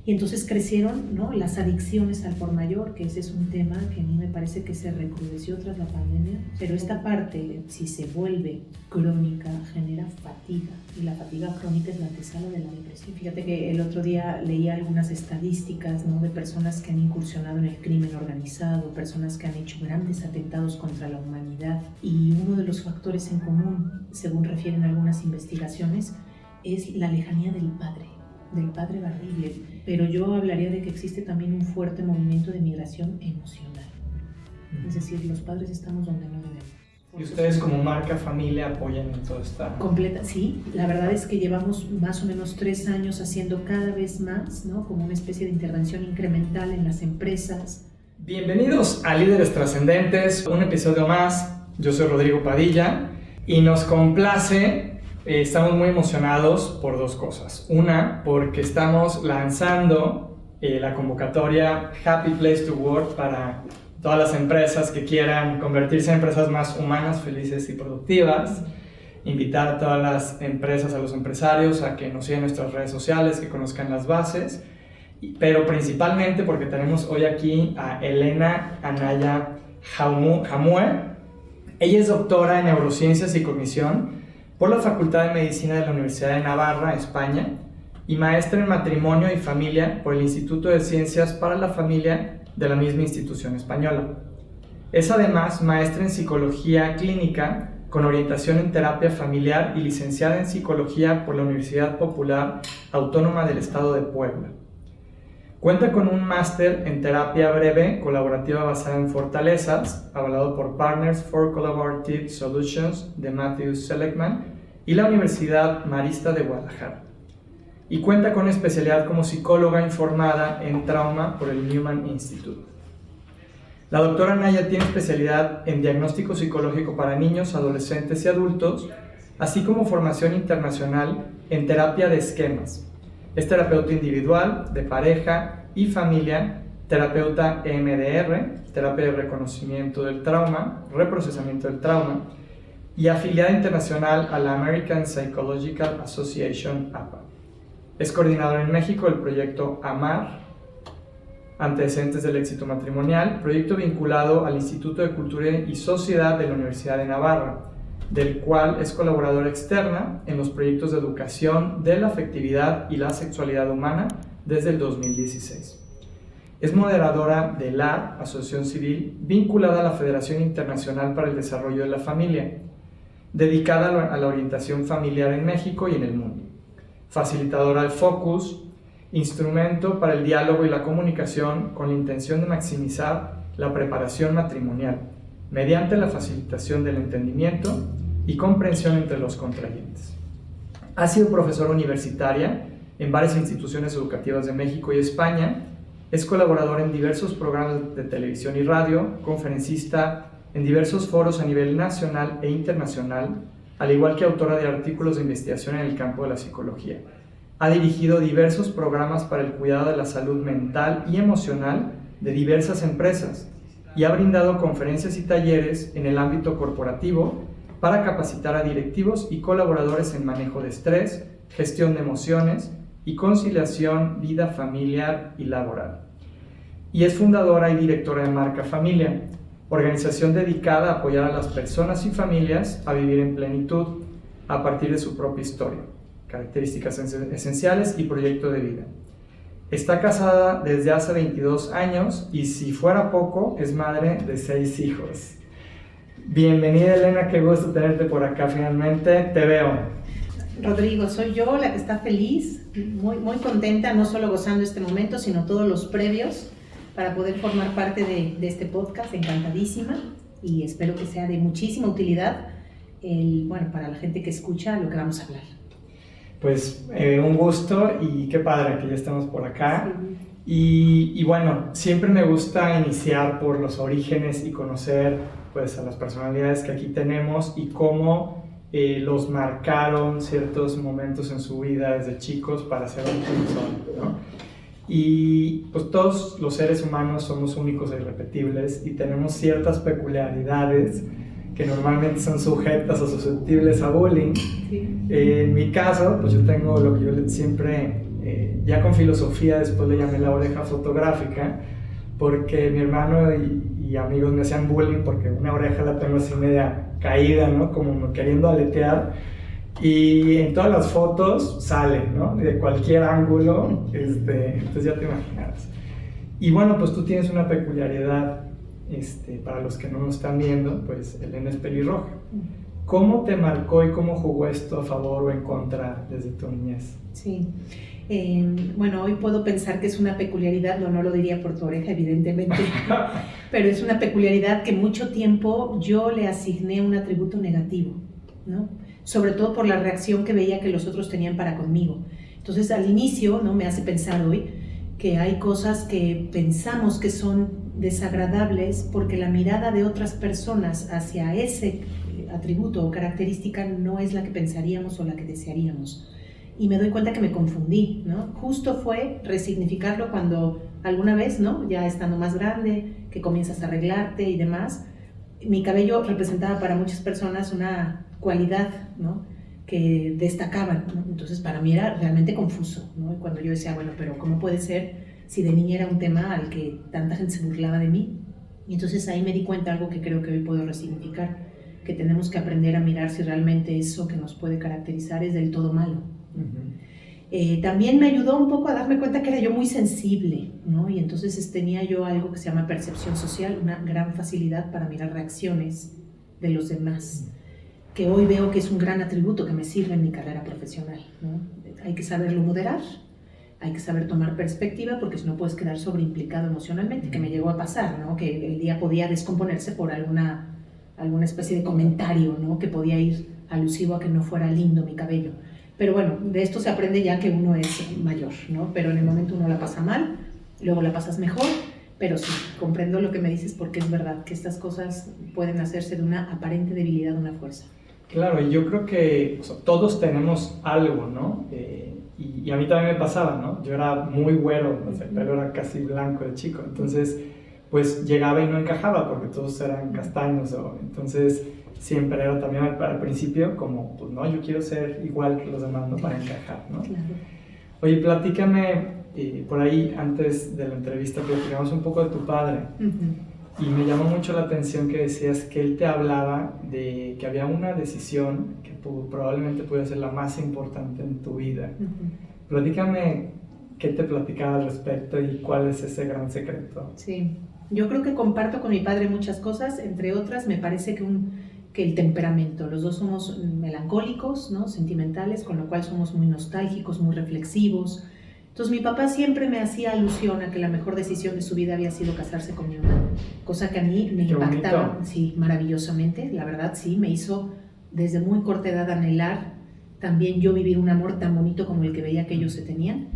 Y entonces crecieron, ¿no?, las adicciones al por mayor, que ese es un tema que a mí me parece que se recrudeció tras la pandemia. Pero esta parte, si se vuelve crónica, genera fatiga. Y la fatiga crónica es la antesala de la depresión. Fíjate que el otro día leía algunas estadísticas, ¿no?, de personas que han incursionado en el crimen organizado, personas que han hecho grandes atentados contra la humanidad. Y uno de los factores en común, según refieren algunas investigaciones, es la lejanía del padre barrible, pero yo hablaría de que existe también un fuerte movimiento de migración emocional. Es decir, los padres estamos donde no debemos. ¿Y ustedes como marca familia apoyan en toda esta...? Completa, sí. La verdad es que llevamos más o menos 3 años haciendo cada vez más, ¿no?, como una especie de intervención incremental en las empresas. Bienvenidos a Líderes Trascendentes, un episodio más. Yo soy Rodrigo Padilla y nos complace. Estamos muy emocionados por 2 cosas. Una, porque estamos lanzando la convocatoria Happy Place to Work para todas las empresas que quieran convertirse en empresas más humanas, felices y productivas. Invitar a todas las empresas, a los empresarios, a que nos sigan en nuestras redes sociales, que conozcan las bases. Pero principalmente porque tenemos hoy aquí a Elena Anaya Jamue. Ella es doctora en Neurociencias y Cognición por la Facultad de Medicina de la Universidad de Navarra, España, y maestra en Matrimonio y Familia por el Instituto de Ciencias para la Familia de la misma institución española. Es además maestra en Psicología Clínica con orientación en Terapia Familiar y licenciada en Psicología por la Universidad Popular Autónoma del Estado de Puebla. Cuenta con un máster en Terapia Breve Colaborativa basada en fortalezas, avalado por Partners for Collaborative Solutions de Matthew Seligman y la Universidad Marista de Guadalajara. Y cuenta con especialidad como psicóloga informada en trauma por el Newman Institute. La doctora Naya tiene especialidad en diagnóstico psicológico para niños, adolescentes y adultos, así como formación internacional en terapia de esquemas. Es terapeuta individual, de pareja y familia, terapeuta EMDR, terapia de reconocimiento del trauma, reprocesamiento del trauma, y afiliada internacional a la American Psychological Association, APA. Es coordinadora en México del proyecto AMAR, Antecedentes del Éxito Matrimonial, proyecto vinculado al Instituto de Cultura y Sociedad de la Universidad de Navarra, del cual es colaboradora externa en los proyectos de educación de la afectividad y la sexualidad humana desde el 2016. Es moderadora de la Asociación Civil vinculada a la Federación Internacional para el Desarrollo de la Familia, dedicada a la orientación familiar en México y en el mundo. Facilitadora del Focus, instrumento para el diálogo y la comunicación con la intención de maximizar la preparación matrimonial, mediante la facilitación del entendimiento y comprensión entre los contrayentes. Ha sido profesora universitaria en varias instituciones educativas de México y España, es colaboradora en diversos programas de televisión y radio, conferencista en diversos foros a nivel nacional e internacional, al igual que autora de artículos de investigación en el campo de la psicología. Ha dirigido diversos programas para el cuidado de la salud mental y emocional de diversas empresas, y ha brindado conferencias y talleres en el ámbito corporativo para capacitar a directivos y colaboradores en manejo de estrés, gestión de emociones y conciliación vida familiar y laboral. Y es fundadora y directora de Marca Familia, organización dedicada a apoyar a las personas y familias a vivir en plenitud a partir de su propia historia, características esenciales y proyecto de vida. Está casada desde hace 22 años y, si fuera poco, es madre de 6 hijos. Bienvenida, Elena, qué gusto tenerte por acá finalmente. Te veo. Rodrigo, soy yo la que está feliz, muy contenta, no solo gozando este momento, sino todos los previos para poder formar parte de este podcast. Encantadísima, y espero que sea de muchísima utilidad para la gente que escucha lo que vamos a hablar. Pues un gusto y qué padre que ya estamos por acá. Sí. Y bueno, siempre me gusta iniciar por los orígenes y conocer pues a las personalidades que aquí tenemos y cómo los marcaron ciertos momentos en su vida desde chicos para ser lo que son, ¿no? Y pues todos los seres humanos somos únicos e irrepetibles y tenemos ciertas peculiaridades que normalmente son sujetas o susceptibles a bullying. Sí. En mi caso, pues yo tengo lo que yo siempre Ya con filosofía después le llamé la oreja fotográfica, porque mi hermano y amigos me hacían bullying porque una oreja la tengo así media caída, ¿no? Como queriendo aletear. Y en todas las fotos sale, ¿no? De cualquier ángulo, entonces ya te imaginarás. Y bueno, pues tú tienes una peculiaridad, para los que no nos están viendo, pues Elena es pelirroja. ¿Cómo te marcó y cómo jugó esto a favor o en contra desde tu niñez? Sí, bueno, hoy puedo pensar que es una peculiaridad, no lo diría por tu oreja, evidentemente, pero es una peculiaridad que mucho tiempo yo le asigné un atributo negativo, ¿no? Sobre todo por la reacción que veía que los otros tenían para conmigo. Entonces, al inicio, ¿no? Me hace pensar hoy que hay cosas que pensamos que son desagradables porque la mirada de otras personas hacia ese atributo o característica no es la que pensaríamos o la que desearíamos. Y me doy cuenta que me confundí, ¿no? Justo fue resignificarlo cuando alguna vez, ¿no? Ya estando más grande, que comienzas a arreglarte y demás, mi cabello representaba para muchas personas una cualidad, ¿no? Que destacaban, ¿no? Entonces para mí era realmente confuso, ¿no? Y cuando yo decía, bueno, pero ¿cómo puede ser si de niña era un tema al que tanta gente se burlaba de mí? Y entonces ahí me di cuenta algo que creo que hoy puedo resignificar, que tenemos que aprender a mirar si realmente eso que nos puede caracterizar es del todo malo. También me ayudó un poco a darme cuenta que era yo muy sensible, ¿no? Y entonces tenía yo algo que se llama percepción social, una gran facilidad para mirar reacciones de los demás, que hoy veo que es un gran atributo que me sirve en mi carrera profesional, ¿no? Hay que saberlo moderar, hay que saber tomar perspectiva, porque si no puedes quedar sobreimplicado emocionalmente, que me llegó a pasar, ¿no? Que el día podía descomponerse por alguna especie de comentario, ¿no? Que podía ir alusivo a que no fuera lindo mi cabello. Pero bueno, de esto se aprende ya que uno es mayor, ¿no? Pero en el momento uno la pasa mal, luego la pasas mejor, pero sí, comprendo lo que me dices porque es verdad que estas cosas pueden hacerse de una aparente debilidad una fuerza. Claro, y yo creo que, o sea, todos tenemos algo, ¿no? Y a mí también me pasaba, ¿no? Yo era muy güero, o sea, el pelo era casi blanco de chico, entonces pues llegaba y no encajaba porque todos eran castaños, entonces siempre era también al principio como, pues no, yo quiero ser igual que los demás, ¿no? Para encajar, ¿no? Claro. Oye, platícame, por ahí antes de la entrevista platicamos un poco de tu padre. Y me llamó mucho la atención que decías que él te hablaba de que había una decisión que probablemente pudiera ser la más importante en tu vida. Platícame qué te platicaba al respecto y cuál es ese gran secreto. Sí, yo creo que comparto con mi padre muchas cosas, entre otras me parece que el temperamento, los dos somos melancólicos, ¿no? Sentimentales, con lo cual somos muy nostálgicos, muy reflexivos. Entonces mi papá siempre me hacía alusión a que la mejor decisión de su vida había sido casarse con mi mamá, cosa que a mí me impactaba, sí, maravillosamente, la verdad sí, me hizo desde muy corta edad anhelar también yo vivir un amor tan bonito como el que veía que ellos se tenían.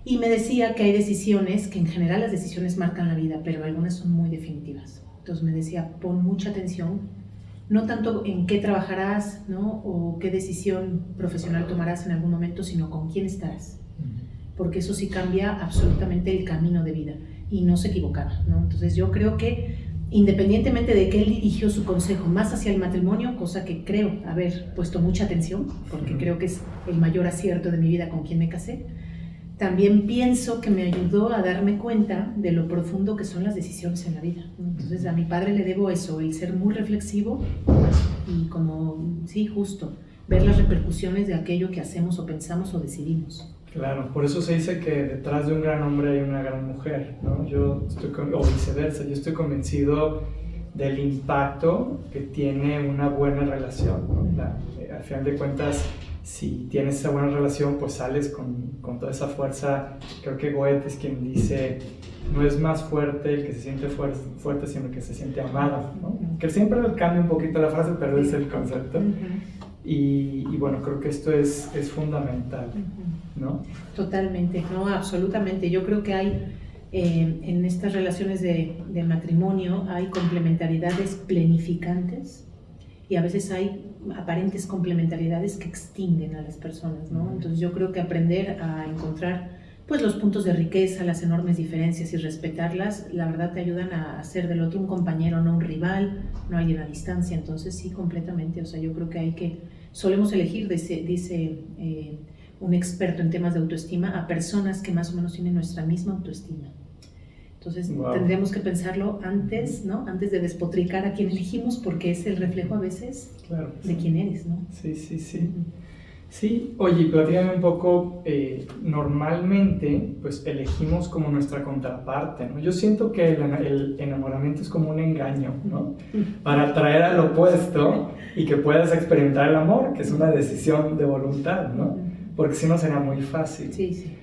Y me decía que hay decisiones, que en general las decisiones marcan la vida, pero algunas son muy definitivas. Entonces me decía, pon mucha atención, no tanto en qué trabajarás, ¿no? O qué decisión profesional tomarás en algún momento, sino con quién estarás. Porque eso sí cambia absolutamente el camino de vida. Y no se equivocaba, ¿no? Entonces yo creo que independientemente de que él dirigió su consejo más hacia el matrimonio, cosa que creo haber puesto mucha atención, porque creo que es el mayor acierto de mi vida con quien me casé, también pienso que me ayudó a darme cuenta de lo profundo que son las decisiones en la vida. Entonces a mi padre le debo eso, el ser muy reflexivo y como, sí, justo, ver las repercusiones de aquello que hacemos o pensamos o decidimos. Claro, por eso se dice que detrás de un gran hombre hay una gran mujer, ¿no? O viceversa, yo estoy convencido del impacto que tiene una buena relación, ¿no? Al final de cuentas, si tienes esa buena relación, pues sales con toda esa fuerza. Creo que Goethe es quien dice, no es más fuerte el que se siente fuerte, sino el que se siente amado, ¿no? Que siempre cambia un poquito la frase, pero es el concepto. Y bueno, creo que esto es fundamental, ¿no? Totalmente, no, absolutamente. Yo creo que hay en estas relaciones de matrimonio hay complementariedades planificantes y a veces hay aparentes complementariedades que extinguen a las personas, ¿no? Entonces yo creo que aprender a encontrar pues los puntos de riqueza, las enormes diferencias y respetarlas, la verdad te ayudan a hacer del otro un compañero, no un rival, no alguien a distancia. Entonces sí, completamente, o sea, yo creo que solemos elegir, dice un experto en temas de autoestima a personas que más o menos tienen nuestra misma autoestima. Entonces tendríamos que pensarlo antes, ¿no? Antes de despotricar a quién elegimos, porque es el reflejo a veces de quién eres, ¿no? Sí. Sí, oye, platícame un poco, normalmente pues elegimos como nuestra contraparte, ¿no? Yo siento que el enamoramiento es como un engaño, ¿no? Para atraer al opuesto y que puedas experimentar el amor, que es una decisión de voluntad, ¿no? Porque si no sería muy fácil. Sí.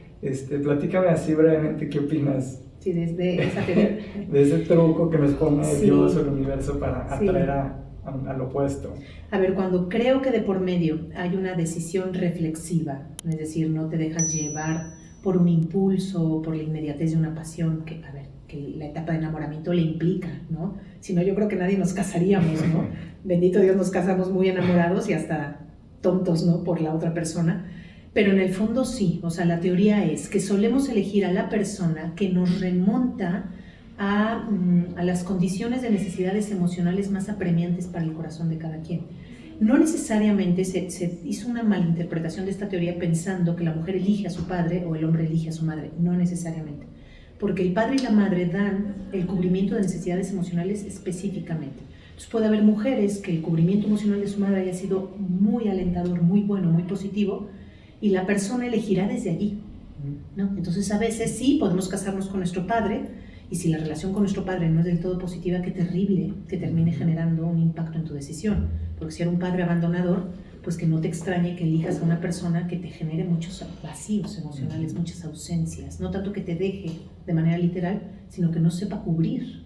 Platícame así brevemente, ¿qué opinas? Sí, desde esa teoría. De ese truco que nos pone Dios o el universo para atraer al opuesto. A ver, cuando creo que de por medio hay una decisión reflexiva, es decir, no te dejas llevar por un impulso, por la inmediatez de una pasión, que la etapa de enamoramiento le implica, ¿no? Si no, yo creo que nadie nos casaríamos, ¿no? Bendito Dios, nos casamos muy enamorados y hasta tontos, ¿no? Por la otra persona. Pero en el fondo sí, o sea, la teoría es que solemos elegir a la persona que nos remonta a las condiciones de necesidades emocionales más apremiantes para el corazón de cada quien. No necesariamente se hizo una malinterpretación de esta teoría pensando que la mujer elige a su padre o el hombre elige a su madre, no necesariamente, porque el padre y la madre dan el cubrimiento de necesidades emocionales específicamente. Entonces puede haber mujeres que el cubrimiento emocional de su madre haya sido muy alentador, muy bueno, muy positivo, y la persona elegirá desde allí, ¿no? Entonces a veces sí podemos casarnos con nuestro padre, y si la relación con nuestro padre no es del todo positiva, qué terrible que termine generando un impacto en tu decisión, porque si eres un padre abandonador, pues que no te extrañe que elijas a una persona que te genere muchos vacíos emocionales, muchas ausencias, no tanto que te deje de manera literal, sino que no sepa cubrir.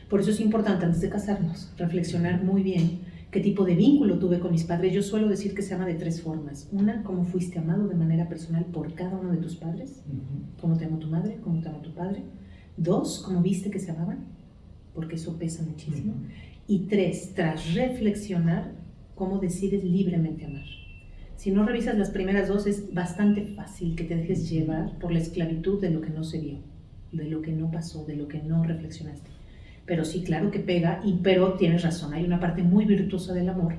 Por eso es importante antes de casarnos reflexionar muy bien qué tipo de vínculo tuve con mis padres. Yo suelo decir que se ama de 3 formas. Una, cómo fuiste amado de manera personal por cada uno de tus padres, cómo te amó tu madre, cómo te amó tu padre. 2, cómo viste que se amaban, porque eso pesa muchísimo. Y 3, tras reflexionar, cómo decides libremente amar. Si no revisas las primeras 2, es bastante fácil que te dejes llevar por la esclavitud de lo que no se vio, de lo que no pasó, de lo que no reflexionaste. Pero sí, claro que pega, pero tienes razón, hay una parte muy virtuosa del amor,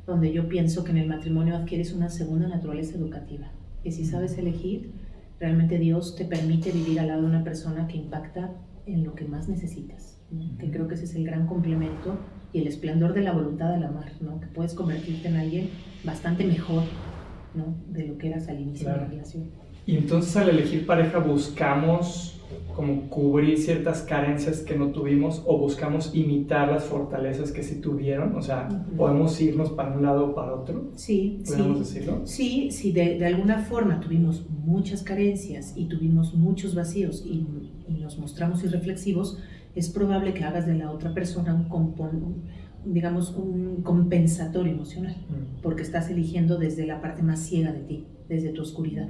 donde yo pienso que en el matrimonio adquieres una segunda naturaleza educativa, que si sabes elegir, realmente Dios te permite vivir al lado de una persona que impacta en lo que más necesitas, ¿no? Que creo que ese es el gran complemento y el esplendor de la voluntad al amar, ¿no? Que puedes convertirte en alguien bastante mejor, ¿no? De lo que eras al inicio de la relación. Y entonces al elegir pareja buscamos como cubrir ciertas carencias que no tuvimos o buscamos imitar las fortalezas que sí tuvieron, o sea, ¿podemos irnos para un lado o para otro? Sí, ¿podemos decirlo? Sí, de alguna forma tuvimos muchas carencias y tuvimos muchos vacíos y nos mostramos irreflexivos, es probable que hagas de la otra persona un compensatorio emocional, porque estás eligiendo desde la parte más ciega de ti, desde tu oscuridad.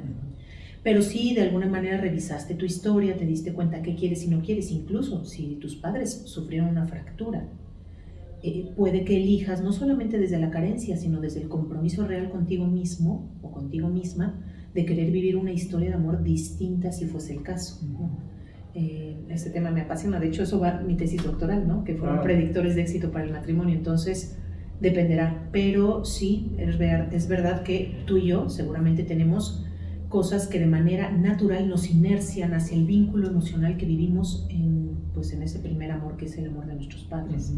Pero sí, de alguna manera revisaste tu historia, te diste cuenta qué quieres y no quieres, incluso si tus padres sufrieron una fractura. Puede que elijas no solamente desde la carencia, sino desde el compromiso real contigo mismo o contigo misma de querer vivir una historia de amor distinta si fuese el caso, ¿no? Este tema me apasiona, de hecho eso va mi tesis doctoral, ¿no? Que fueron predictores de éxito para el matrimonio, entonces dependerá, pero sí, es verdad que tú y yo seguramente tenemos cosas que de manera natural nos inercian hacia el vínculo emocional que vivimos en ese primer amor que es el amor de nuestros padres.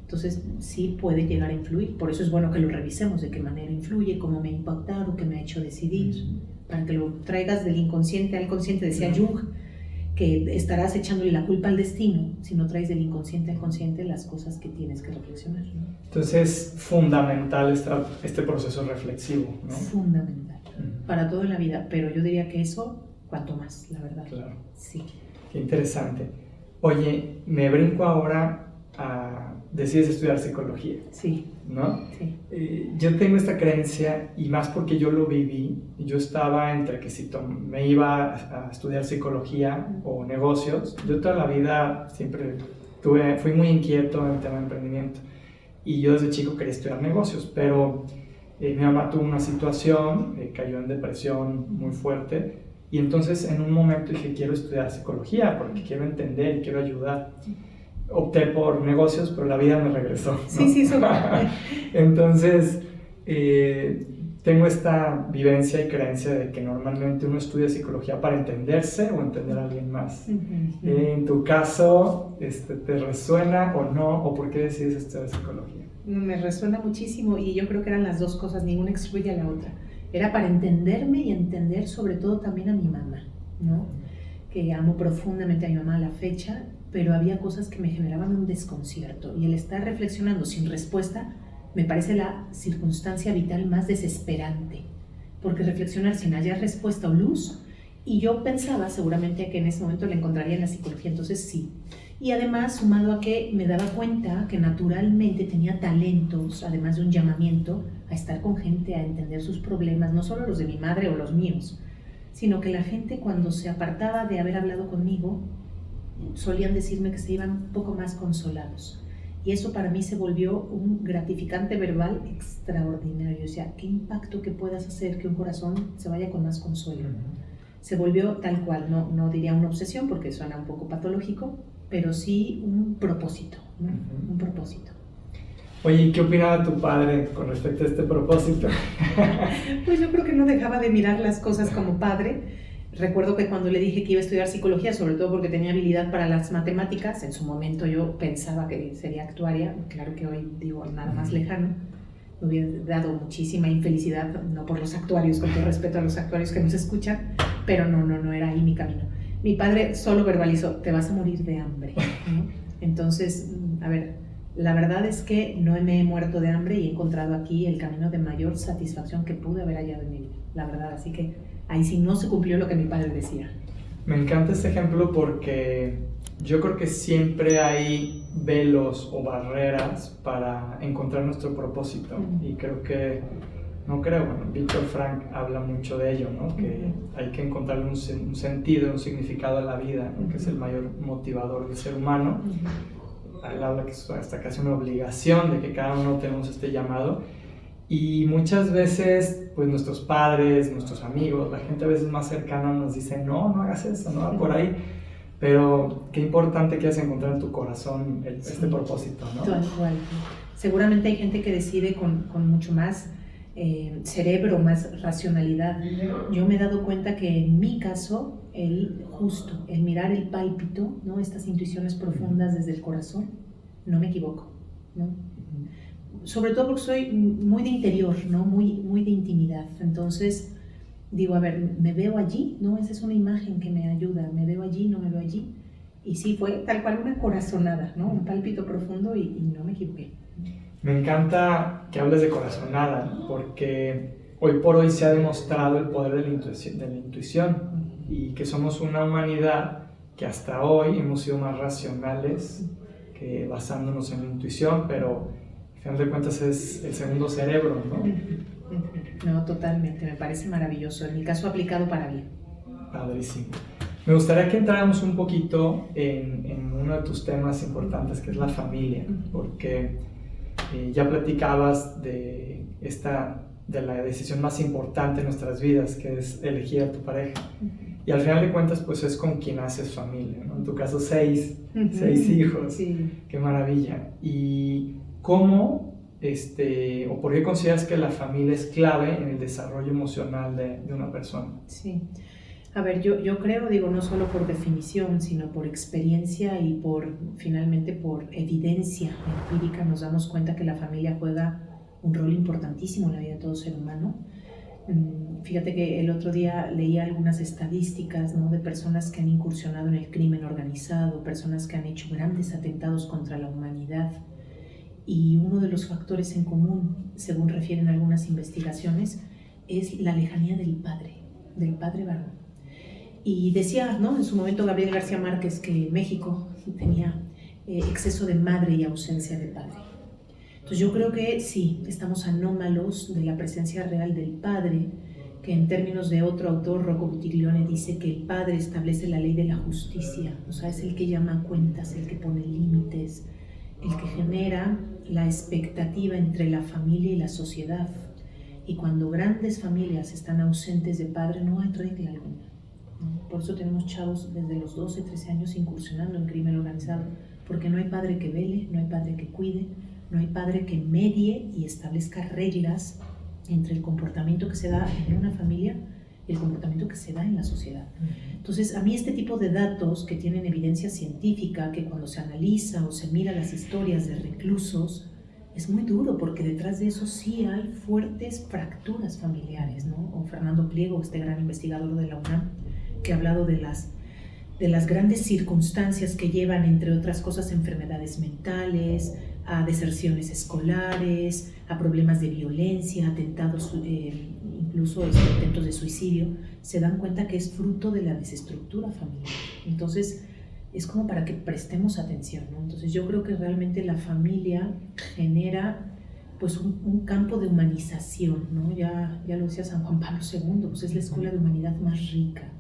Entonces sí puede llegar a influir, por eso es bueno que lo revisemos, de qué manera influye, cómo me ha impactado, qué me ha hecho decidir, para que lo traigas del inconsciente al consciente. Decía Jung que estarás echándole la culpa al destino si no traes del inconsciente al consciente las cosas que tienes que reflexionar, ¿no? Entonces es fundamental este proceso reflexivo, ¿no? Fundamental. Para toda la vida, pero yo diría que eso, cuanto más, la verdad. Claro. Sí. Qué interesante. Oye, me brinco ahora a... Decides estudiar psicología. Sí. ¿No? Sí. Yo tengo esta creencia, y más porque yo lo viví. Yo estaba entre que si me iba a estudiar psicología o negocios. Yo toda la vida siempre fui muy inquieto en el tema de emprendimiento. Y yo desde chico quería estudiar negocios, pero... mi mamá tuvo una situación, cayó en depresión muy fuerte, y entonces en un momento dije, quiero estudiar psicología porque quiero entender y quiero ayudar. Opté por negocios, pero la vida me regresó, ¿no? Sí, eso. Entonces tengo esta vivencia y creencia de que normalmente uno estudia psicología para entenderse o entender a alguien más. En tu caso, ¿te resuena o no? ¿O por qué decides estudiar psicología? Me resuena muchísimo y yo creo que eran las dos cosas, ninguna excluye a la otra. Era para entenderme y entender sobre todo también a mi mamá, ¿no? Que amo profundamente a mi mamá a la fecha, pero había cosas que me generaban un desconcierto y el estar reflexionando sin respuesta me parece la circunstancia vital más desesperante, porque reflexionar sin hallar respuesta o luz, y yo pensaba seguramente que en ese momento la encontraría en la psicología, entonces sí. Y además, sumado a que me daba cuenta que naturalmente tenía talentos, además de un llamamiento a estar con gente, a entender sus problemas, no solo los de mi madre o los míos, sino que la gente cuando se apartaba de haber hablado conmigo, solían decirme que se iban un poco más consolados. Y eso para mí se volvió un gratificante verbal extraordinario. O sea, qué impacto que puedas hacer que un corazón se vaya con más consuelo. Se volvió tal cual, no diría una obsesión porque suena un poco patológico, pero sí un propósito, ¿no? Un propósito. Oye, ¿y qué opinaba tu padre con respecto a este propósito? Pues yo creo que no dejaba de mirar las cosas como padre. Recuerdo que cuando le dije que iba a estudiar psicología, sobre todo porque tenía habilidad para las matemáticas, en su momento yo pensaba que sería actuaria, claro que hoy digo nada más lejano, me hubiera dado muchísima infelicidad, no por los actuarios, con todo respeto a los actuarios que nos escuchan, pero no era ahí mi camino. Mi padre solo verbalizó, te vas a morir de hambre, ¿no? Entonces, a ver, la verdad es que no me he muerto de hambre y he encontrado aquí el camino de mayor satisfacción que pude haber hallado en mi vida, la verdad, así que ahí sí no se cumplió lo que mi padre decía. Me encanta este ejemplo porque yo creo que siempre hay velos o barreras para encontrar nuestro propósito. Y creo que, bueno, Víctor Frank habla mucho de ello, ¿no? Que hay que encontrarle un sentido, un significado a la vida, ¿no? Que es el mayor motivador del ser humano. Él habla que es hasta casi una obligación de que cada uno tenemos este llamado. Y muchas veces, pues nuestros padres, nuestros amigos, la gente a veces más cercana nos dice, no hagas eso, no va por ahí. Pero qué importante que hayas encontrado en tu corazón este propósito, ¿no? Tal cual. Seguramente hay gente que decide con mucho más cerebro, más racionalidad. Yo me he dado cuenta que en mi caso, el mirar el pálpito, ¿no? Estas intuiciones profundas desde el corazón, no me equivoco, ¿no? Sobre todo porque soy muy de interior, ¿no? Muy de intimidad. Entonces digo, a ver, ¿me veo allí? No, esa es una imagen que me ayuda. ¿Me veo allí? ¿No me veo allí? Y sí, fue tal cual una corazonada, ¿no? Un pálpito profundo y no me equivoqué. Me encanta que hables de corazonada, porque hoy por hoy se ha demostrado el poder de la intuición y que somos una humanidad que hasta hoy hemos sido más racionales que basándonos en la intuición, pero al final de cuentas es el segundo cerebro, ¿no? No, totalmente, me parece maravilloso, en mi caso aplicado para bien. Padrísimo. Me gustaría que entráramos un poquito en uno de tus temas importantes, que es la familia, porque ya platicabas de la decisión más importante en nuestras vidas, que es elegir a tu pareja. Y al final de cuentas, pues es con quien haces familia, ¿no? En tu caso, seis hijos. Sí. Qué maravilla. ¿Y cómo, o por qué consideras que la familia es clave en el desarrollo emocional de una persona? Sí. A ver, yo creo, digo, no solo por definición, sino por experiencia y finalmente por evidencia empírica, nos damos cuenta que la familia juega un rol importantísimo en la vida de todo ser humano. Fíjate que el otro día leía algunas estadísticas, ¿no? De personas que han incursionado en el crimen organizado, personas que han hecho grandes atentados contra la humanidad. Y uno de los factores en común, según refieren algunas investigaciones, es la lejanía del padre varón. Y decía, ¿no? En su momento Gabriel García Márquez que México tenía exceso de madre y ausencia de padre. Entonces yo creo que sí, estamos anómalos de la presencia real del padre, que en términos de otro autor, Rocco Buttiglione, dice que el padre establece la ley de la justicia, o sea, es el que llama a cuentas, el que pone límites, el que genera la expectativa entre la familia y la sociedad. Y cuando grandes familias están ausentes de padre, no hay regla alguna. Por eso tenemos chavos desde los 12, 13 años incursionando en crimen organizado, porque no hay padre que vele, no hay padre que cuide, no hay padre que medie y establezca reglas entre el comportamiento que se da en una familia y el comportamiento que se da en la sociedad. Entonces, a mí este tipo de datos que tienen evidencia científica, que cuando se analiza o se mira las historias de reclusos, es muy duro porque detrás de eso sí hay fuertes fracturas familiares, ¿no? O Fernando Pliego, este gran investigador de la UNAM, que ha hablado de las grandes circunstancias que llevan, entre otras cosas, enfermedades mentales, a deserciones escolares, a problemas de violencia, atentados, incluso intentos de suicidio, se dan cuenta que es fruto de la desestructura familiar. Entonces, es como para que prestemos atención, ¿no? Entonces, yo creo que realmente la familia genera pues un campo de humanización, ¿no? Ya lo decía San Juan Pablo II, pues es la escuela de humanidad más rica.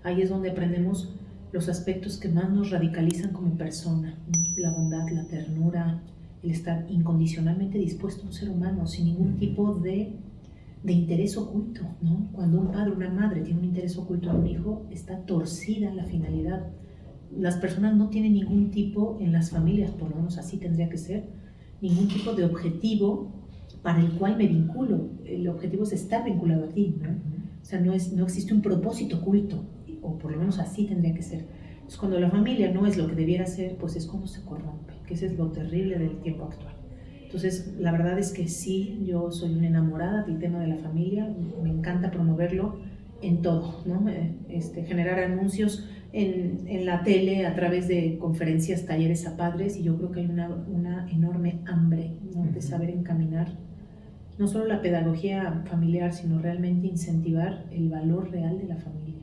Ahí es donde aprendemos los aspectos que más nos radicalizan como persona, ¿no? La bondad, la ternura, el estar incondicionalmente dispuesto a un ser humano, sin ningún tipo de interés oculto, ¿no? Cuando un padre o una madre tiene un interés oculto en un hijo, está torcida la finalidad. Las personas no tienen ningún tipo, en las familias, por lo menos así tendría que ser, ningún tipo de objetivo para el cual me vinculo. El objetivo es estar vinculado a ti, ¿no? O sea, no existe un propósito oculto, o por lo menos así tendría que ser. Entonces, cuando la familia no es lo que debiera ser, pues es cuando se corrompe, que ese es lo terrible del tiempo actual. Entonces, la verdad es que sí, yo soy una enamorada del tema de la familia, me encanta promoverlo en todo, ¿no? Generar anuncios en la tele a través de conferencias, talleres a padres, y yo creo que hay una enorme hambre, ¿no? De saber encaminar no solo la pedagogía familiar, sino realmente incentivar el valor real de la familia.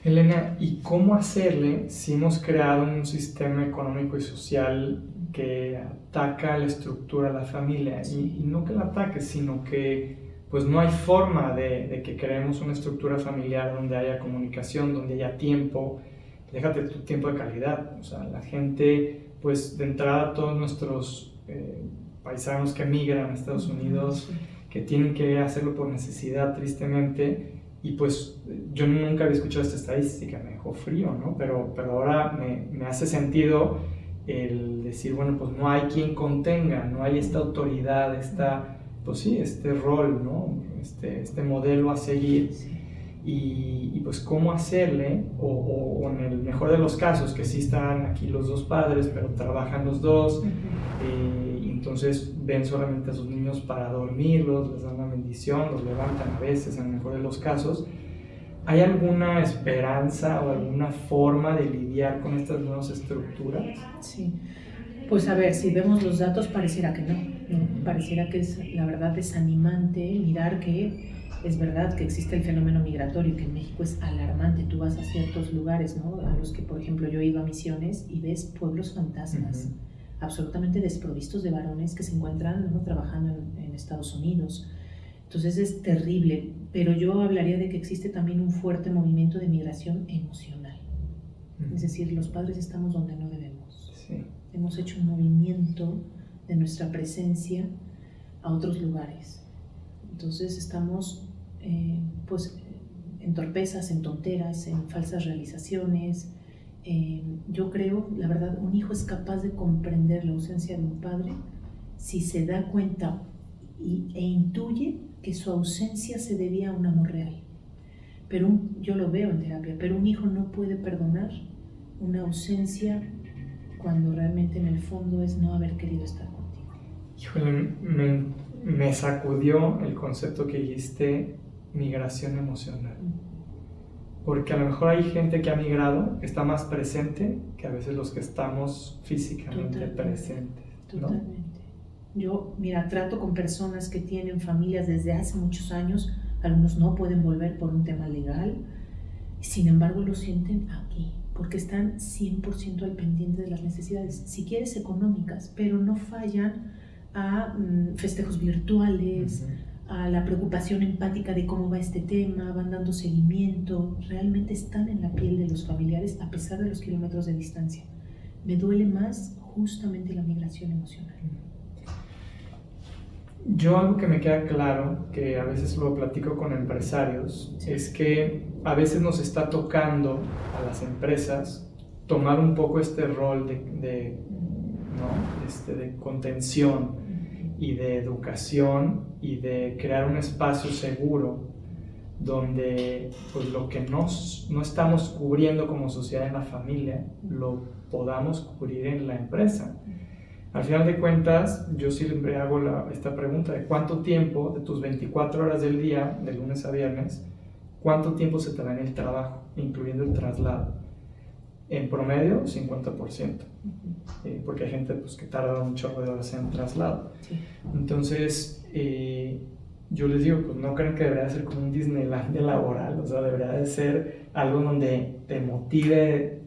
Elena, ¿y cómo hacerle si hemos creado un sistema económico y social que ataca la estructura de la familia? Y no que la ataque, sino que pues no hay forma de que creemos una estructura familiar donde haya comunicación, donde haya tiempo, déjate tu tiempo de calidad. O sea, la gente, pues de entrada todos nuestros paisanos que emigran a Estados Unidos, que tienen que hacerlo por necesidad, tristemente, y pues yo nunca había escuchado esta estadística, me dejó frío, ¿no? Pero ahora me hace sentido el decir, bueno, pues no hay quien contenga, no hay esta autoridad, pues sí, este rol, ¿no? Este modelo a seguir. Y pues cómo hacerle, o en el mejor de los casos, que sí están aquí los dos padres, pero trabajan los dos, y entonces ven solamente a sus niños para dormirlos, les dan una bendición, los levantan a veces, en el mejor de los casos. ¿Hay alguna esperanza o alguna forma de lidiar con estas nuevas estructuras? Sí, pues a ver, si vemos los datos pareciera que no, ¿no? Pareciera que es, la verdad, desanimante mirar que es verdad que existe el fenómeno migratorio, que en México es alarmante. Tú vas a ciertos lugares, ¿no? A los que, por ejemplo, yo he ido a misiones y ves pueblos fantasmas, absolutamente desprovistos de varones que se encuentran, ¿no?, trabajando en Estados Unidos. Entonces es terrible, pero yo hablaría de que existe también un fuerte movimiento de migración emocional. Es decir, los padres estamos donde no debemos. Sí. Hemos hecho un movimiento de nuestra presencia a otros lugares. Entonces estamos pues en torpezas, en tonteras, en falsas realizaciones. Yo creo, la verdad, un hijo es capaz de comprender la ausencia de un padre si se da cuenta e intuye que su ausencia se debía a un amor real. Pero yo lo veo en terapia, pero un hijo no puede perdonar una ausencia cuando realmente en el fondo es no haber querido estar contigo. Híjole, me sacudió el concepto que dijiste, migración emocional. Porque a lo mejor hay gente que ha migrado, que está más presente que a veces los que estamos físicamente presentes, ¿no? Totalmente. Yo, mira, trato con personas que tienen familias desde hace muchos años, algunos no pueden volver por un tema legal, sin embargo lo sienten aquí, porque están 100% al pendiente de las necesidades, si quieres económicas, pero no fallan a festejos virtuales, a la preocupación empática de cómo va este tema, van dando seguimiento, realmente están en la piel de los familiares a pesar de los kilómetros de distancia. Me duele más justamente la migración emocional. Yo algo que me queda claro, que a veces lo platico con empresarios, es que a veces nos está tocando a las empresas tomar un poco este rol de contención y de educación y de crear un espacio seguro donde pues, lo que no estamos cubriendo como sociedad en la familia lo podamos cubrir en la empresa. Al final de cuentas, yo siempre hago esta pregunta de cuánto tiempo de tus 24 horas del día, de lunes a viernes, cuánto tiempo se te da en el trabajo, incluyendo el traslado. En promedio, 50%, porque hay gente pues, que tarda un chorro de horas en traslado. Sí. Entonces, yo les digo, pues no creen que debería ser como un Disneyland laboral, o sea, debería de ser algo donde te motive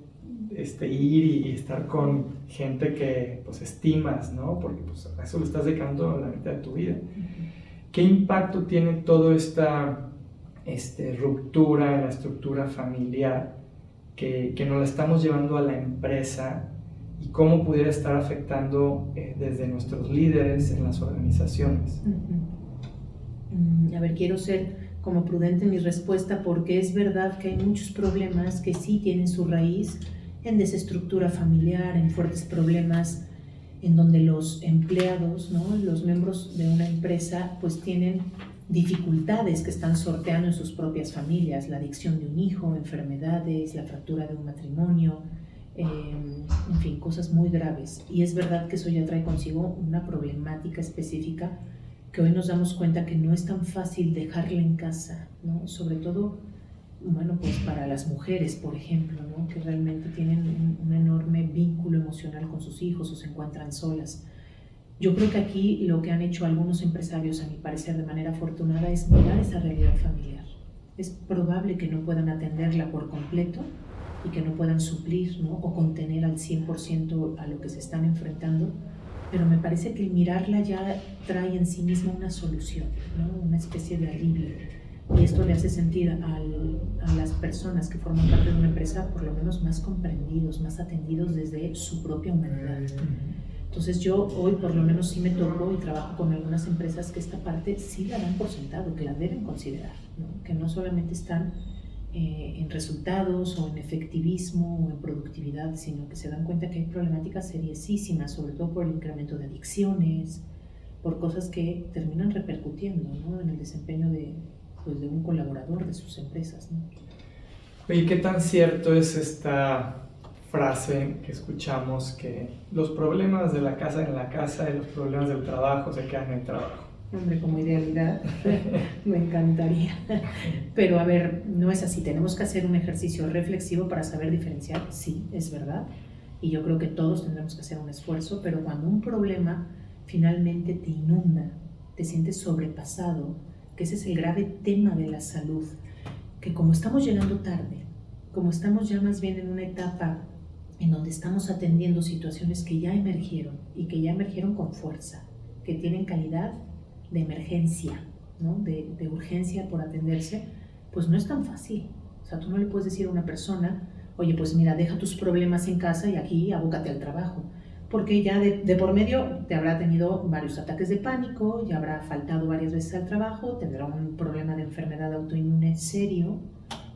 ir y estar con gente que pues estimas, ¿no? Porque pues a eso le estás dedicando la mitad de tu vida. ¿Qué impacto tiene toda esta ruptura en la estructura familiar que nos la estamos llevando a la empresa y cómo pudiera estar afectando desde nuestros líderes en las organizaciones? A ver, quiero ser como prudente en mi respuesta porque es verdad que hay muchos problemas que sí tienen su raíz en desestructura familiar, en fuertes problemas en donde los empleados, ¿no? Los miembros de una empresa pues tienen dificultades que están sorteando en sus propias familias, la adicción de un hijo, enfermedades, la fractura de un matrimonio, en fin, cosas muy graves. Y es verdad que eso ya trae consigo una problemática específica que hoy nos damos cuenta que no es tan fácil dejarla en casa, ¿no? Sobre todo, bueno, pues para las mujeres, por ejemplo, ¿no? Que realmente tienen un enorme vínculo emocional con sus hijos o se encuentran solas. Yo creo que aquí lo que han hecho algunos empresarios, a mi parecer de manera afortunada, es mirar esa realidad familiar. Es probable que no puedan atenderla por completo y que no puedan suplir, ¿no? O contener al 100% a lo que se están enfrentando, pero me parece que el mirarla ya trae en sí misma una solución, ¿no? Una especie de alivio. Y esto le hace sentir a las personas que forman parte de una empresa por lo menos más comprendidos, más atendidos desde su propia humanidad. Entonces yo hoy por lo menos sí me toco y trabajo con algunas empresas que esta parte sí la dan por sentado, que la deben considerar, ¿no? Que no solamente están en resultados o en efectivismo o en productividad, sino que se dan cuenta que hay problemáticas seriosísimas, sobre todo por el incremento de adicciones, por cosas que terminan repercutiendo, ¿no? En el desempeño de un colaborador de sus empresas, ¿no? Oye, ¿qué tan cierto es esta frase que escuchamos que los problemas de la casa en la casa y los problemas del trabajo se quedan en el trabajo? Hombre, como idealidad me encantaría, pero a ver, no es así. Tenemos que hacer un ejercicio reflexivo para saber diferenciar, sí, es verdad, y yo creo que todos tendremos que hacer un esfuerzo, pero cuando un problema finalmente te inunda, te sientes sobrepasado, que ese es el grave tema de la salud, que como estamos llegando tarde, como estamos ya más bien en una etapa en donde estamos atendiendo situaciones que ya emergieron y que ya emergieron con fuerza, que tienen calidad de emergencia, ¿no? de urgencia por atenderse, pues no es tan fácil. O sea, tú no le puedes decir a una persona, oye, pues mira, deja tus problemas en casa y aquí abócate al trabajo, porque ya de por medio te habrá tenido varios ataques de pánico, ya habrá faltado varias veces al trabajo, tendrá un problema de enfermedad autoinmune serio,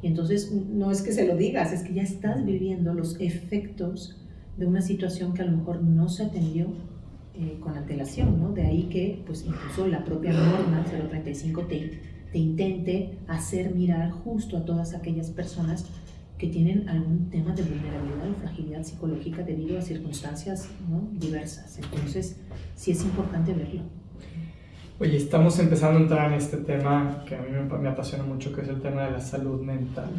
y entonces no es que se lo digas, es que ya estás viviendo los efectos de una situación que a lo mejor no se atendió con antelación, ¿no? De ahí que pues incluso la propia norma 035 te intente hacer mirar justo a todas aquellas personas que tienen algún tema de vulnerabilidad o fragilidad psicológica debido a circunstancias, ¿no? diversas. Entonces, sí es importante verlo. Oye, estamos empezando a entrar en este tema que a mí me apasiona mucho, que es el tema de la salud mental.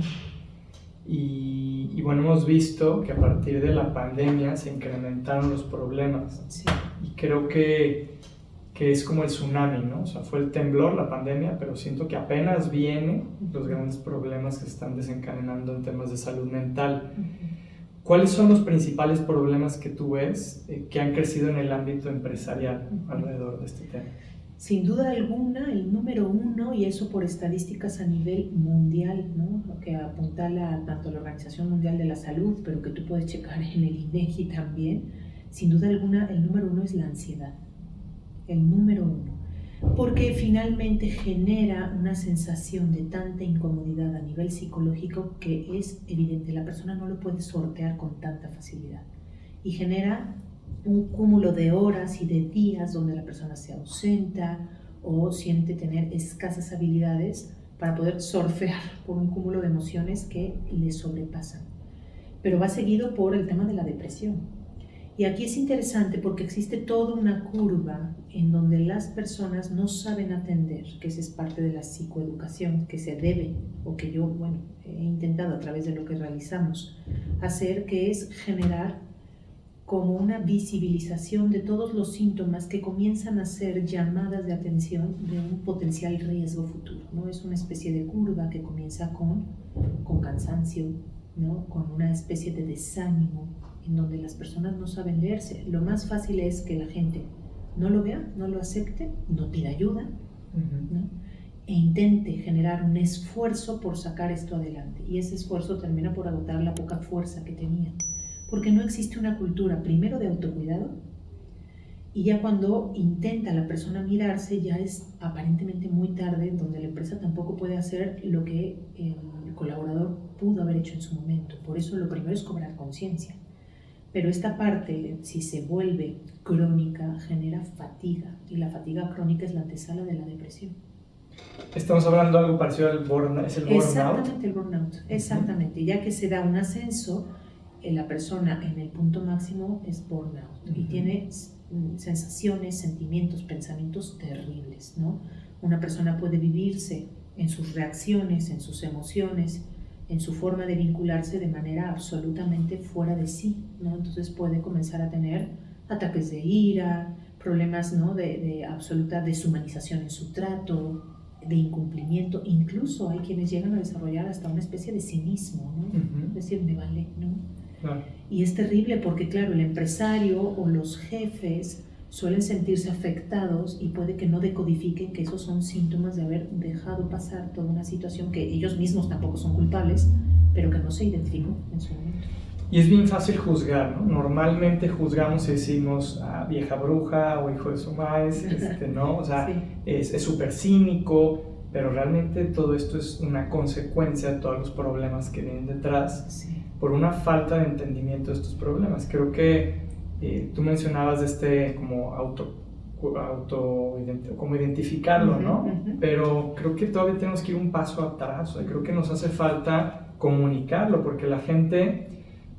Y bueno, hemos visto que a partir de la pandemia se incrementaron los problemas. Sí. Y creo que es como el tsunami, ¿no? O sea, fue el temblor, la pandemia, pero siento que apenas vienen los grandes problemas que se están desencadenando en temas de salud mental. ¿Cuáles son los principales problemas que tú ves que han crecido en el ámbito empresarial alrededor de este tema? Sin duda alguna, el número uno, y eso por estadísticas a nivel mundial, ¿no? Que apuntala tanto la Organización Mundial de la Salud, pero que tú puedes checar en el INEGI también, sin duda alguna, el número uno es la ansiedad. El número uno. Porque finalmente genera una sensación de tanta incomodidad a nivel psicológico que es evidente, la persona no lo puede sortear con tanta facilidad. Y genera un cúmulo de horas y de días donde la persona se ausenta o siente tener escasas habilidades para poder surfear por un cúmulo de emociones que le sobrepasan. Pero va seguido por el tema de la depresión. Y aquí es interesante porque existe toda una curva en donde las personas no saben atender, que esa es parte de la psicoeducación que se debe, o que yo, he intentado a través de lo que realizamos, hacer, que es generar como una visibilización de todos los síntomas que comienzan a ser llamadas de atención de un potencial riesgo futuro, ¿no? Es una especie de curva que comienza con cansancio, ¿no? Con una especie de desánimo, en donde las personas no saben leerse. Lo más fácil es que la gente no lo vea, no lo acepte, no pida ayuda, ¿no? E intente generar un esfuerzo por sacar esto adelante. Y ese esfuerzo termina por agotar la poca fuerza que tenía. Porque no existe una cultura, primero, de autocuidado, y ya cuando intenta la persona mirarse, ya es aparentemente muy tarde, donde la empresa tampoco puede hacer lo que el colaborador pudo haber hecho en su momento. Por eso lo primero es cobrar conciencia. Pero esta parte, si se vuelve crónica, genera fatiga, y la fatiga crónica es la antesala de la depresión. Estamos hablando de algo parecido al burnout. ¿Es el burnout? Exactamente, el burnout. Exactamente. Ya que se da un ascenso, la persona en el punto máximo es burnout y tiene sensaciones, sentimientos, pensamientos terribles, ¿no? Una persona puede vivirse en sus reacciones, en sus emociones, en su forma de vincularse de manera absolutamente fuera de sí, ¿no? Entonces puede comenzar a tener ataques de ira, problemas, ¿no? de absoluta deshumanización en su trato, de incumplimiento. Incluso hay quienes llegan a desarrollar hasta una especie de cinismo, ¿no? Es decir, me vale, ¿no? Claro. Y es terrible porque, claro, el empresario o los jefes suelen sentirse afectados y puede que no decodifiquen que esos son síntomas de haber dejado pasar toda una situación que ellos mismos tampoco son culpables, pero que no se identificó en su momento. Y es bien fácil juzgar, ¿no? Normalmente juzgamos y decimos vieja bruja o hijo de su maíz, ¿no? O sea, sí. Es súper cínico, pero realmente todo esto es una consecuencia de todos los problemas que vienen detrás, sí, por una falta de entendimiento de estos problemas. Creo que tú mencionabas de como como identificarlo, ¿no? Pero creo que todavía tenemos que ir un paso atrás. O sea, creo que nos hace falta comunicarlo, porque la gente...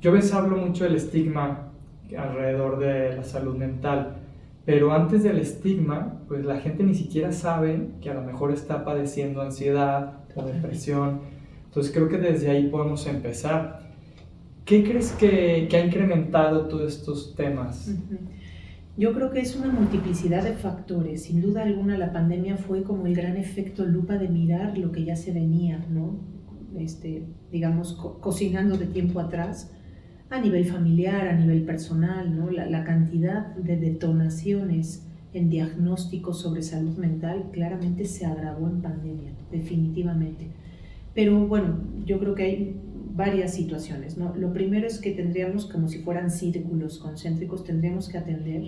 Yo a veces hablo mucho del estigma alrededor de la salud mental, pero antes del estigma, pues la gente ni siquiera sabe que a lo mejor está padeciendo ansiedad o depresión. Entonces creo que desde ahí podemos empezar. ¿Qué crees que ha incrementado todos estos temas? Yo creo que es una multiplicidad de factores. Sin duda alguna, la pandemia fue como el gran efecto lupa de mirar lo que ya se venía, ¿no? Digamos, cocinando de tiempo atrás, a nivel familiar, a nivel personal, ¿no? La cantidad de detonaciones en diagnósticos sobre salud mental claramente se agravó en pandemia, definitivamente. Pero bueno, yo creo que hay varias situaciones, ¿no? Lo primero es que tendríamos, como si fueran círculos concéntricos, tendríamos que atender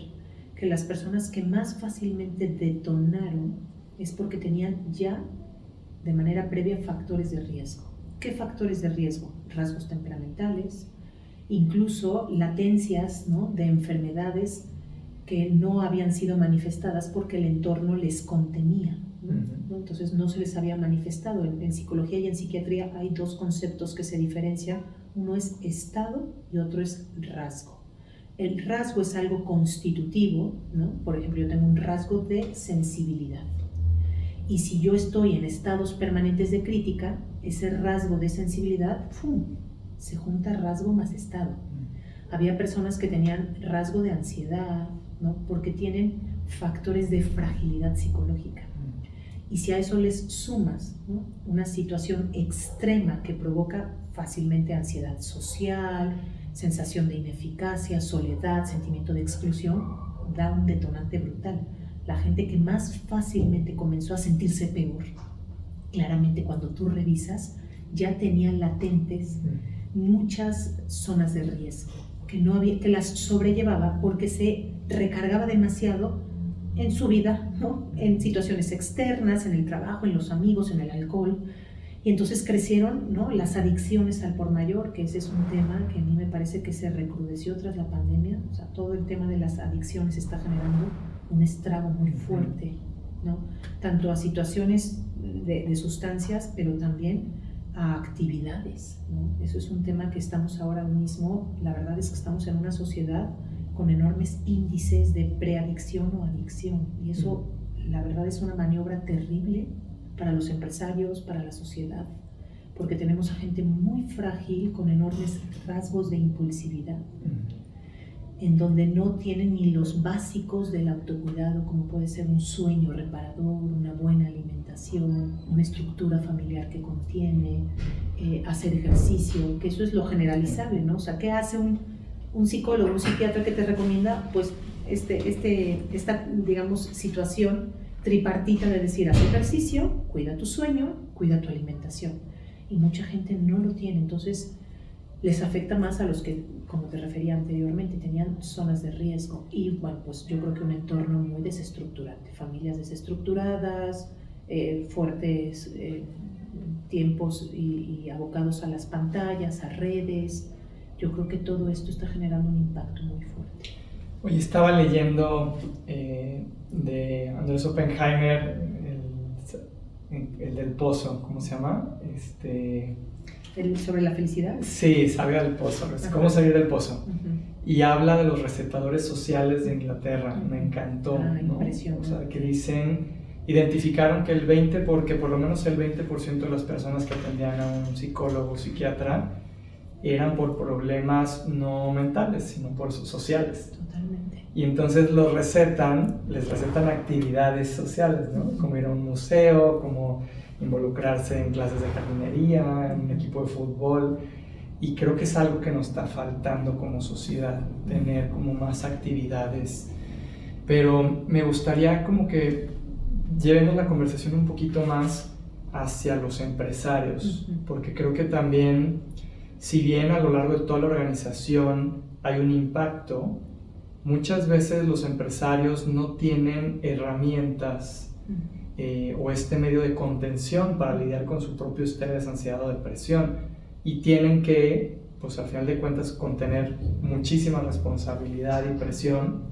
que las personas que más fácilmente detonaron es porque tenían ya de manera previa factores de riesgo. ¿Qué factores de riesgo? Rasgos temperamentales, incluso latencias, ¿no? De enfermedades que no habían sido manifestadas porque el entorno les contenía, ¿no? Entonces no se les había manifestado. En psicología y en psiquiatría hay dos conceptos que se diferencian. Uno es estado y otro es rasgo. El rasgo es algo constitutivo, ¿no? Por ejemplo, yo tengo un rasgo de sensibilidad. Y si yo estoy en estados permanentes de crítica, ese rasgo de sensibilidad, ¡pum!, se junta rasgo más estado. Había personas que tenían rasgo de ansiedad, ¿no? Porque tienen factores de fragilidad psicológica. Y si a eso les sumas, ¿no? Una situación extrema que provoca fácilmente ansiedad social, sensación de ineficacia, soledad, sentimiento de exclusión, da un detonante brutal. La gente que más fácilmente comenzó a sentirse peor, claramente cuando tú revisas, ya tenía latentes muchas zonas de riesgo que las sobrellevaba porque se recargaba demasiado en su vida, ¿no? En situaciones externas, en el trabajo, en los amigos, en el alcohol, Y entonces crecieron, ¿no?, las adicciones al por mayor, que ese es un tema que a mí me parece que se recrudeció tras la pandemia. O sea, todo el tema de las adicciones está generando un estrago muy fuerte, ¿no?, tanto a situaciones de sustancias, pero también a actividades, ¿no? Eso es un tema que estamos ahora mismo, la verdad es que estamos en una sociedad con enormes índices de preadicción o adicción, y eso, la verdad, es una maniobra terrible para los empresarios, para la sociedad, porque tenemos a gente muy frágil con enormes rasgos de impulsividad, en donde no tienen ni los básicos del autocuidado, como puede ser un sueño reparador, una buena alimentación, una estructura familiar que contiene, hacer ejercicio, que eso es lo generalizable, ¿no? O sea, ¿qué hace un psicólogo, un psiquiatra que te recomienda? Pues esta, digamos, situación tripartita de decir, haz ejercicio, cuida tu sueño, cuida tu alimentación. Y mucha gente no lo tiene, entonces les afecta más a los que, como te refería anteriormente, tenían zonas de riesgo. Y bueno, pues yo creo que un entorno muy desestructurante, familias desestructuradas, fuertes tiempos y abocados a las pantallas, a redes. Yo creo que todo esto está generando un impacto muy fuerte. Hoy estaba leyendo de Andrés Oppenheimer, el del pozo, ¿cómo se llama? ¿Sobre la felicidad? Sí, salga del pozo, cómo salir del pozo. Y habla de los receptadores sociales de Inglaterra, me encantó, ¿no? Impresionante. O sea, que identificaron que porque por lo menos el 20% de las personas que atendían a un psicólogo o psiquiatra eran por problemas no mentales, sino por sociales. Totalmente. Y entonces les recetan actividades sociales, ¿no? Como ir a un museo, como involucrarse en clases de jardinería, en un equipo de fútbol. Y creo que es algo que nos está faltando como sociedad, tener como más actividades. Pero me gustaría como que llevemos la conversación un poquito más hacia los empresarios, porque creo que también, si bien a lo largo de toda la organización hay un impacto, muchas veces los empresarios no tienen herramientas o este medio de contención para lidiar con su propio estrés, ansiedad o depresión, y tienen que, pues al final de cuentas, contener muchísima responsabilidad y presión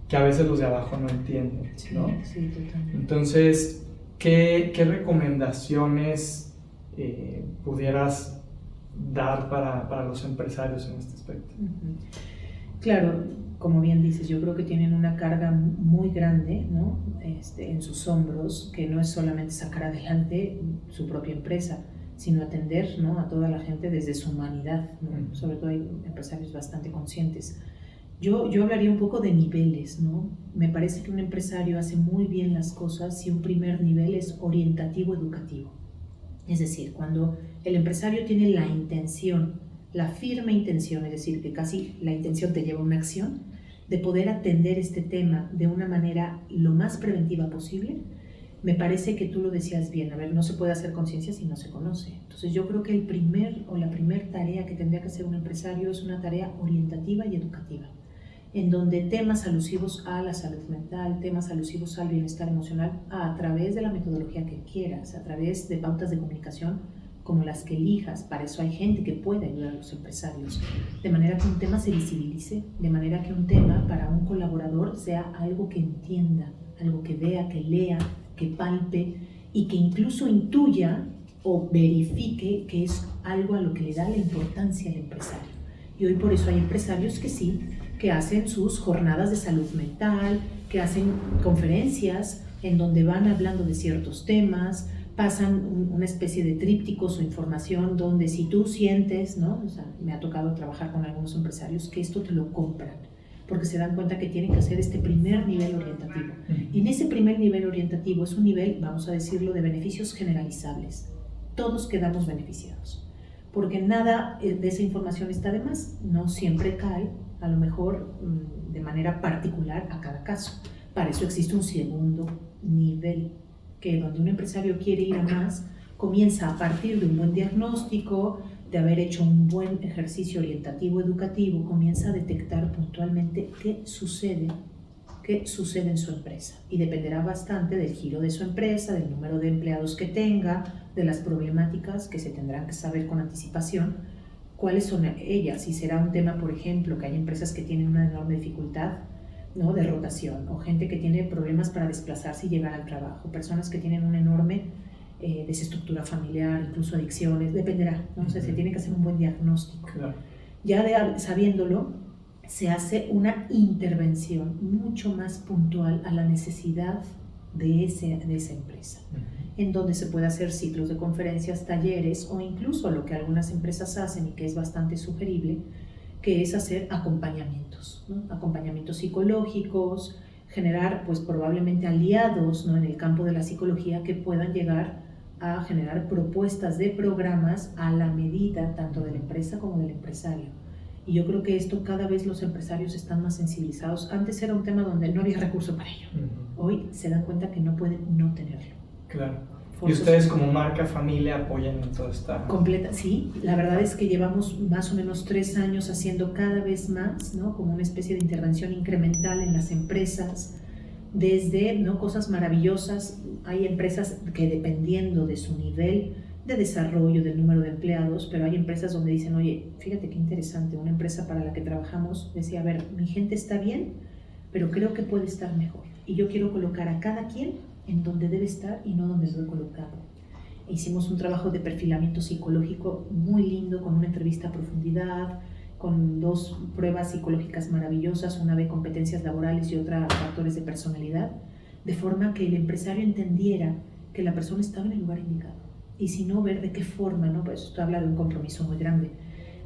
que a veces los de abajo no entienden, ¿no? Sí, totalmente. Entonces, ¿qué recomendaciones pudieras dar para los empresarios en este aspecto? Claro, como bien dices, yo creo que tienen una carga muy grande, ¿no?, en sus hombros, que no es solamente sacar adelante su propia empresa, sino atender, ¿no?, a toda la gente desde su humanidad, ¿no? Sobre todo hay empresarios bastante conscientes. Yo hablaría un poco de niveles, ¿no? Me parece que un empresario hace muy bien las cosas si un primer nivel es orientativo educativo. Es decir, cuando el empresario tiene la intención, la firme intención, es decir, que casi la intención te lleva a una acción, de poder atender este tema de una manera lo más preventiva posible, me parece que tú lo decías bien. A ver, no se puede hacer conciencia si no se conoce. Entonces yo creo que la primer tarea que tendría que hacer un empresario es una tarea orientativa y educativa, en donde temas alusivos a la salud mental, temas alusivos al bienestar emocional, a través de la metodología que quieras, a través de pautas de comunicación como las que elijas. Para eso hay gente que puede ayudar a los empresarios, de manera que un tema se visibilice, de manera que un tema para un colaborador sea algo que entienda, algo que vea, que lea, que palpe y que incluso intuya o verifique que es algo a lo que le da la importancia al empresario. Y hoy por eso hay empresarios que sí, que hacen sus jornadas de salud mental, que hacen conferencias en donde van hablando de ciertos temas, pasan una especie de trípticos o información donde si tú sientes, ¿no? O sea, me ha tocado trabajar con algunos empresarios que esto te lo compran, porque se dan cuenta que tienen que hacer este primer nivel orientativo. Y en ese primer nivel orientativo es un nivel, vamos a decirlo, de beneficios generalizables. Todos quedamos beneficiados, porque nada de esa información está de más, no siempre cae, a lo mejor de manera particular a cada caso. Para eso existe un segundo nivel, que donde un empresario quiere ir a más, comienza a partir de un buen diagnóstico, de haber hecho un buen ejercicio orientativo educativo, comienza a detectar puntualmente qué sucede que sucede en su empresa y dependerá bastante del giro de su empresa, del número de empleados que tenga, de las problemáticas que se tendrán que saber con anticipación, cuáles son ellas. Si será un tema, por ejemplo, que hay empresas que tienen una enorme dificultad, ¿no?, de rotación, o gente que tiene problemas para desplazarse y llegar al trabajo, personas que tienen una enorme desestructura familiar, incluso adicciones, dependerá, ¿no? O sea, se tiene que hacer un buen diagnóstico. Claro. Ya sabiéndolo, se hace una intervención mucho más puntual a la necesidad de esa empresa, en donde se puede hacer ciclos de conferencias, talleres o incluso lo que algunas empresas hacen y que es bastante sugerible, que es hacer acompañamientos, ¿no? Acompañamientos psicológicos, generar pues probablemente aliados, ¿no?, en el campo de la psicología que puedan llegar a generar propuestas de programas a la medida tanto de la empresa como del empresario. Y yo creo que esto cada vez los empresarios están más sensibilizados. Antes era un tema donde no había recurso para ello. Hoy se dan cuenta que no pueden no tenerlo. Claro. ¿Y ustedes como marca familia apoyan en toda esta...? Completa, sí. La verdad es que llevamos más o menos 3 años haciendo cada vez más, ¿no?, como una especie de intervención incremental en las empresas, desde, ¿no?, cosas maravillosas. Hay empresas que dependiendo de su nivel de desarrollo, del número de empleados, pero hay empresas donde dicen, oye, fíjate qué interesante, una empresa para la que trabajamos decía, a ver, mi gente está bien, pero creo que puede estar mejor. Y yo quiero colocar a cada quien en donde debe estar y no donde estoy colocado. Hicimos un trabajo de perfilamiento psicológico muy lindo, con una entrevista a profundidad, con 2 pruebas psicológicas maravillosas, una de competencias laborales y otra factores de personalidad, de forma que el empresario entendiera que la persona estaba en el lugar indicado. Y si no, ver de qué forma, ¿no? Pues esto habla de un compromiso muy grande.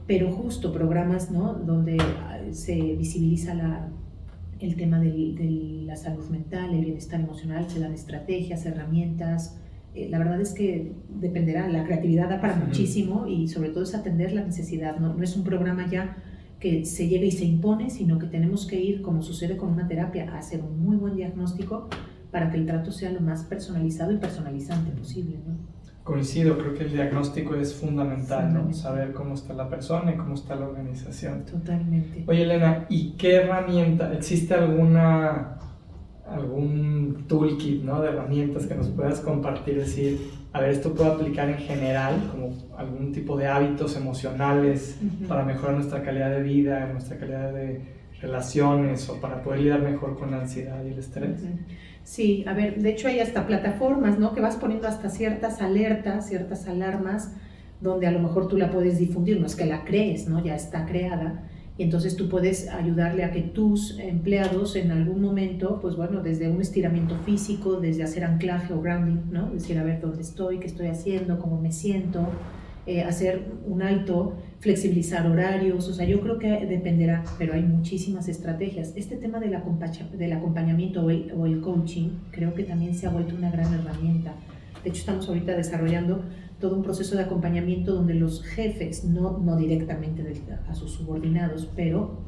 Pero justo programas, ¿no?, donde se visibiliza el tema de la salud mental, el bienestar emocional, se dan estrategias, herramientas. La verdad es que dependerá, la creatividad da para muchísimo y sobre todo es atender la necesidad. No es un programa ya que se llega y se impone, sino que tenemos que ir, como sucede con una terapia, a hacer un muy buen diagnóstico para que el trato sea lo más personalizado y personalizante posible, ¿no? Coincido, creo que el diagnóstico es fundamental, ¿no? Saber cómo está la persona y cómo está la organización. Totalmente. Oye, Elena, ¿y qué herramienta, existe algún toolkit, ¿no?, de herramientas que nos puedas compartir? Decir, a ver, esto puedo aplicar en general, como algún tipo de hábitos emocionales para mejorar nuestra calidad de vida, nuestra calidad de relaciones o para poder lidiar mejor con la ansiedad y el estrés. Sí, a ver, de hecho hay hasta plataformas, ¿no?, que vas poniendo hasta ciertas alertas, ciertas alarmas, donde a lo mejor tú la puedes difundir, no es que la crees, ¿no?, ya está creada, y entonces tú puedes ayudarle a que tus empleados en algún momento, pues bueno, desde un estiramiento físico, desde hacer anclaje o grounding, ¿no?, decir, a ver, ¿dónde estoy? ¿Qué estoy haciendo? ¿Cómo me siento? Hacer un alto, flexibilizar horarios, o sea, yo creo que dependerá, pero hay muchísimas estrategias. Este tema del acompañamiento o el coaching, creo que también se ha vuelto una gran herramienta. De hecho, estamos ahorita desarrollando todo un proceso de acompañamiento donde los jefes, no directamente a sus subordinados, pero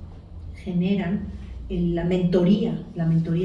generan la mentoría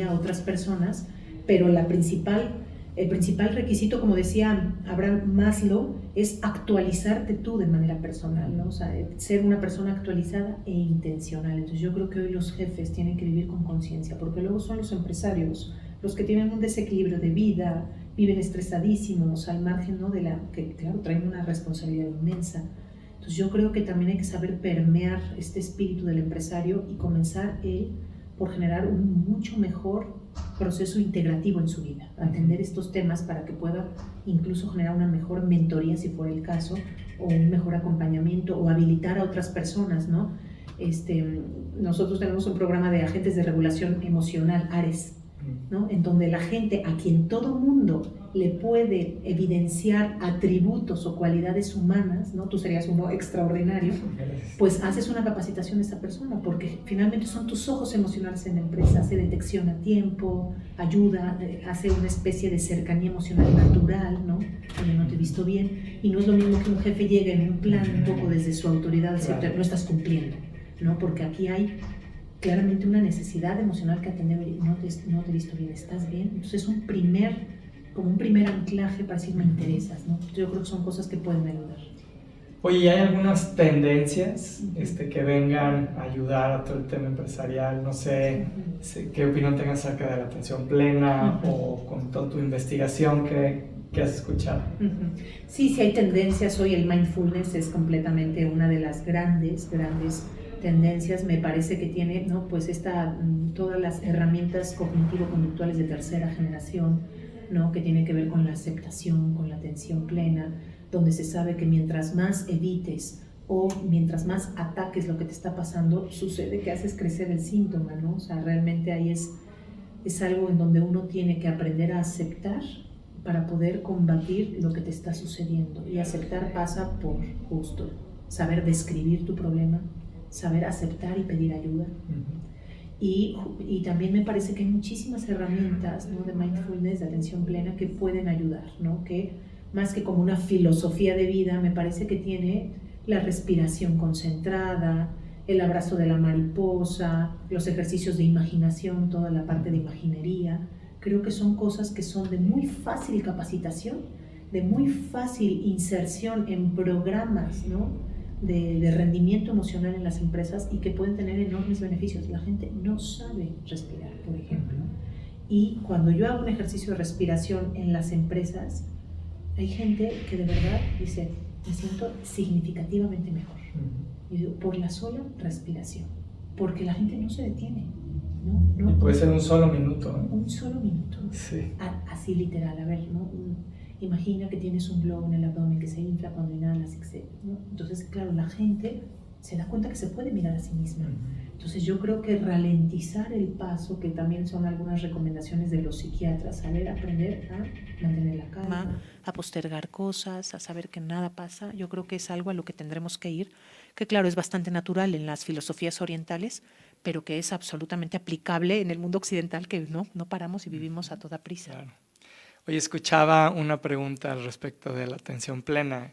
a otras personas, pero el principal requisito, como decía Abraham Maslow, es actualizarte tú de manera personal, ¿no? O sea, ser una persona actualizada e intencional. Entonces yo creo que hoy los jefes tienen que vivir con conciencia, porque luego son los empresarios los que tienen un desequilibrio de vida, viven estresadísimos, al margen, ¿no?, que claro, traen una responsabilidad inmensa. Entonces yo creo que también hay que saber permear este espíritu del empresario y comenzar él por generar un mucho mejor proceso integrativo en su vida, atender estos temas para que pueda incluso generar una mejor mentoría, si fuera el caso, o un mejor acompañamiento, o habilitar a otras personas, ¿no? Nosotros tenemos un programa de agentes de regulación emocional, ARES, ¿no?, en donde la gente a quien todo mundo le puede evidenciar atributos o cualidades humanas, ¿no?, tú serías uno extraordinario, pues haces una capacitación a esa persona, porque finalmente son tus ojos emocionales en la empresa, hace detección a tiempo, ayuda, hace una especie de cercanía emocional natural, ¿no?, oye, no te he visto bien, y no es lo mismo que un jefe llegue en un plan un poco desde su autoridad, decirte, no estás cumpliendo, ¿no?, porque aquí hay claramente una necesidad emocional que atender, no te he visto bien, ¿estás bien? Entonces es un primer anclaje para decir, me interesas, ¿no? Yo creo que son cosas que pueden ayudar. Oye, ¿y hay algunas tendencias que vengan a ayudar a todo el tema empresarial? No sé qué opinión tengas acerca de la atención plena o con toda tu investigación que has escuchado. Sí, sí hay tendencias. Hoy el mindfulness es completamente una de las grandes tendencias. Me parece que tiene, ¿no? Pues todas las herramientas cognitivo-conductuales de tercera generación, ¿no? Que tienen que ver con la aceptación, con la atención plena, donde se sabe que mientras más evites o mientras más ataques lo que te está pasando, sucede que haces crecer el síntoma, ¿no? O sea, realmente ahí es algo en donde uno tiene que aprender a aceptar para poder combatir lo que te está sucediendo. Y aceptar pasa por justo saber describir tu problema, saber aceptar y pedir ayuda. Y también me parece que hay muchísimas herramientas, ¿no? De mindfulness, de atención plena, que pueden ayudar, ¿no? Que más que como una filosofía de vida, me parece que tiene la respiración concentrada, el abrazo de la mariposa, los ejercicios de imaginación, toda la parte de imaginería. Creo que son cosas que son de muy fácil capacitación, de muy fácil inserción en programas, ¿no? de rendimiento emocional en las empresas y que pueden tener enormes beneficios. La gente no sabe respirar, por ejemplo. Y cuando yo hago un ejercicio de respiración en las empresas, hay gente que de verdad dice, me siento significativamente mejor. Y digo, por la sola respiración, porque la gente no se detiene. No, y puede ser un solo minuto, ¿no? Un solo minuto. Sí. Así literal, a ver, ¿no? Imagina que tienes un globo en el abdomen que se infla cuando inhalas, ¿no? Entonces, claro, la gente se da cuenta que se puede mirar a sí misma. Entonces, yo creo que ralentizar el paso, que también son algunas recomendaciones de los psiquiatras, saber aprender a mantener la calma, a postergar cosas, a saber que nada pasa, yo creo que es algo a lo que tendremos que ir, que claro, es bastante natural en las filosofías orientales, pero que es absolutamente aplicable en el mundo occidental, que no paramos y vivimos a toda prisa. Claro. Oye, escuchaba una pregunta al respecto de la atención plena.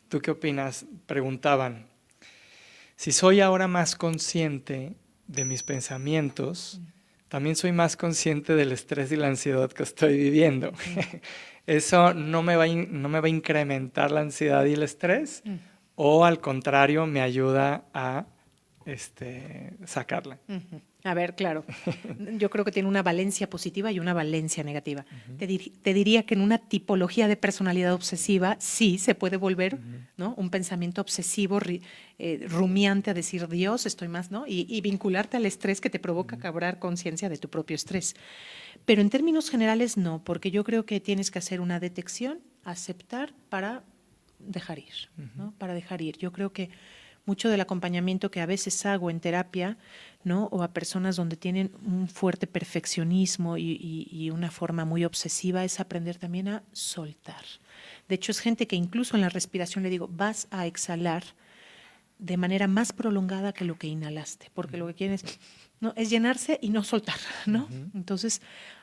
¿Tú qué opinas? Preguntaban, si soy ahora más consciente de mis pensamientos, también soy más consciente del estrés y la ansiedad que estoy viviendo. ¿Eso no me va a incrementar la ansiedad y el estrés? ¿O al contrario, me ayuda a sacarla? A ver, claro, yo creo que tiene una valencia positiva y una valencia negativa. Te diría que en una tipología de personalidad obsesiva sí se puede volver, ¿no? Un pensamiento obsesivo, rumiante a decir, Dios, estoy más, ¿no? Y vincularte al estrés que te provoca cobrar conciencia de tu propio estrés. Pero en términos generales no, porque yo creo que tienes que hacer una detección, aceptar para dejar ir, ¿no? Para dejar ir. Yo creo que mucho del acompañamiento que a veces hago en terapia, ¿no? O a personas donde tienen un fuerte perfeccionismo y una forma muy obsesiva, es aprender también a soltar. De hecho, es gente que incluso en la respiración le digo, vas a exhalar de manera más prolongada que lo que inhalaste, porque lo que quieres, ¿no? Es llenarse y no soltar, ¿no? Entonces,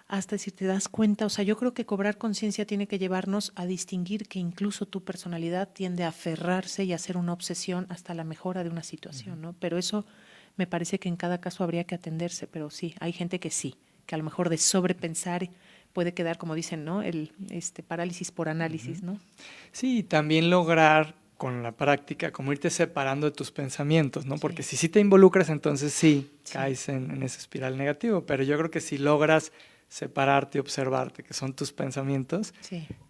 hasta si te das cuenta, o sea, yo creo que cobrar conciencia tiene que llevarnos a distinguir que incluso tu personalidad tiende a aferrarse y a ser una obsesión hasta la mejora de una situación, ¿no? Pero eso me parece que en cada caso habría que atenderse, pero sí, hay gente que sí, que a lo mejor de sobrepensar puede quedar, como dicen, ¿no? El parálisis por análisis, ¿no? Sí, también lograr con la práctica como irte separando de tus pensamientos, ¿no? Porque si te involucras, entonces sí caes en ese espiral negativo, pero yo creo que si logras separarte y observarte que son tus pensamientos,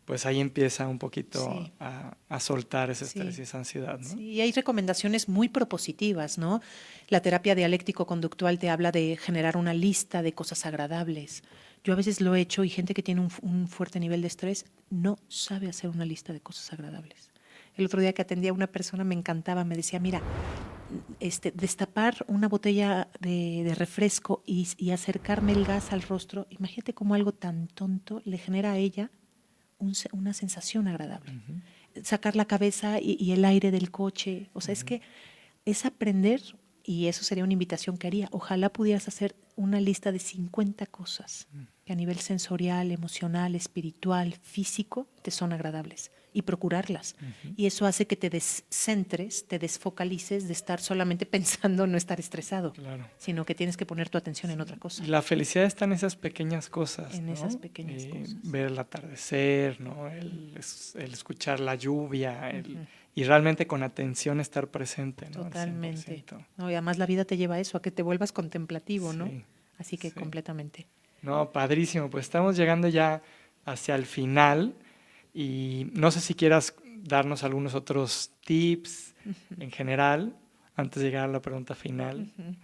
pues ahí empieza un poquito a soltar ese estrés y esa ansiedad, ¿no? Sí, y hay recomendaciones muy propositivas, ¿no? La terapia dialéctico-conductual te habla de generar una lista de cosas agradables. Yo a veces lo he hecho y gente que tiene un fuerte nivel de estrés no sabe hacer una lista de cosas agradables. El otro día que atendía a una persona me encantaba, me decía, mira, destapar una botella de refresco y acercarme el gas al rostro, imagínate cómo algo tan tonto le genera a ella una sensación agradable. Sacar la cabeza y el aire del coche, o sea, es que es aprender, y eso sería una invitación que haría, ojalá pudieras hacer una lista de 50 cosas que a nivel sensorial, emocional, espiritual, físico, te son agradables y procurarlas. Y eso hace que te descentres, te desfocalices de estar solamente pensando en no estar estresado, sino que tienes que poner tu atención en otra cosa. Y la felicidad está en esas pequeñas cosas, en ¿no? esas pequeñas cosas. Ver el atardecer, ¿no? El escuchar la lluvia, y realmente con atención estar presente, ¿no? Al Totalmente. 100%. No, y además la vida te lleva a eso, a que te vuelvas contemplativo, ¿no? Sí, Así que sí. completamente. No, padrísimo. Pues estamos llegando ya hacia el final y no sé si quieras darnos algunos otros tips en general antes de llegar a la pregunta final. Ujú.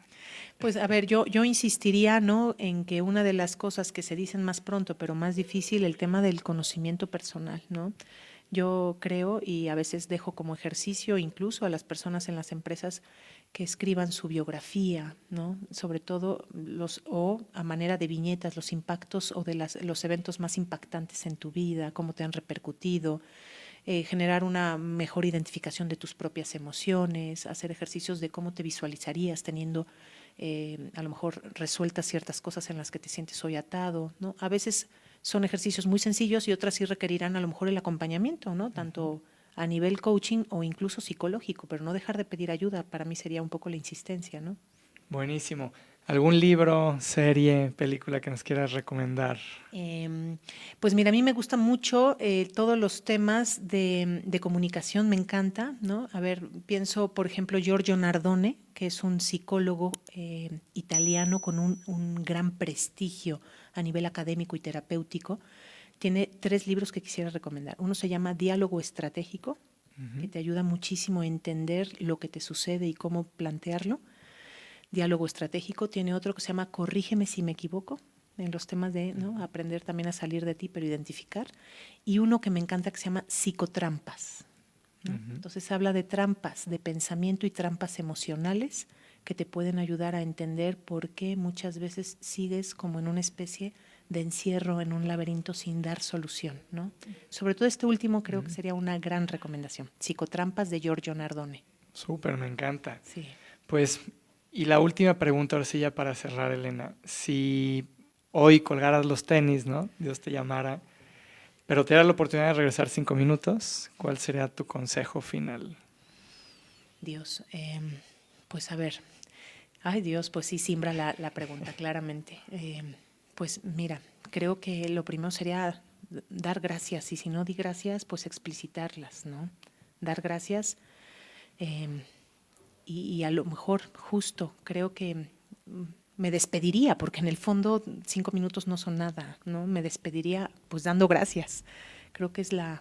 Pues a ver, yo insistiría, ¿no?, en que una de las cosas que se dicen más pronto, pero más difícil, el tema del conocimiento personal, ¿no? Yo creo y a veces dejo como ejercicio incluso a las personas en las empresas que escriban su biografía, ¿no? Sobre todo o a manera de viñetas, los impactos o de los eventos más impactantes en tu vida, cómo te han repercutido, generar una mejor identificación de tus propias emociones, hacer ejercicios de cómo te visualizarías teniendo a lo mejor resueltas ciertas cosas en las que te sientes hoy atado, ¿no? A veces son ejercicios muy sencillos y otras sí requerirán a lo mejor el acompañamiento, ¿no? Tanto a nivel coaching o incluso psicológico, pero no dejar de pedir ayuda, para mí sería un poco la insistencia, ¿no? Buenísimo. ¿Algún libro, serie, película que nos quieras recomendar? Pues mira, a mí me gustan mucho todos los temas de comunicación, me encanta, ¿no? A ver, pienso, por ejemplo, Giorgio Nardone, que es un psicólogo italiano con un gran prestigio a nivel académico y terapéutico. Tiene 3 libros que quisiera recomendar. Uno se llama Diálogo Estratégico, que te ayuda muchísimo a entender lo que te sucede y cómo plantearlo. Diálogo Estratégico. Tiene otro que se llama Corrígeme si me equivoco, en los temas de, ¿no?, aprender también a salir de ti, pero identificar. Y uno que me encanta que se llama Psicotrampas, ¿no? Entonces habla de trampas de pensamiento y trampas emocionales que te pueden ayudar a entender por qué muchas veces sigues como en una especie de encierro, en un laberinto sin dar solución, ¿no? Sobre todo este último creo que sería una gran recomendación. Psicotrampas de Giorgio Nardone. Súper, me encanta. Sí. Pues, y la última pregunta, ahora sí ya para cerrar, Elena. Si hoy colgaras los tenis, ¿no? Dios te llamara, pero te diera la oportunidad de regresar 5 minutos, ¿cuál sería tu consejo final? Dios, pues a ver, ay Dios, pues sí, simbra la pregunta, claramente. Pues mira, creo que lo primero sería dar gracias y si no di gracias, pues explicitarlas, ¿no? Dar gracias y a lo mejor justo creo que me despediría, porque en el fondo 5 minutos no son nada, ¿no? Me despediría pues dando gracias. Creo que es la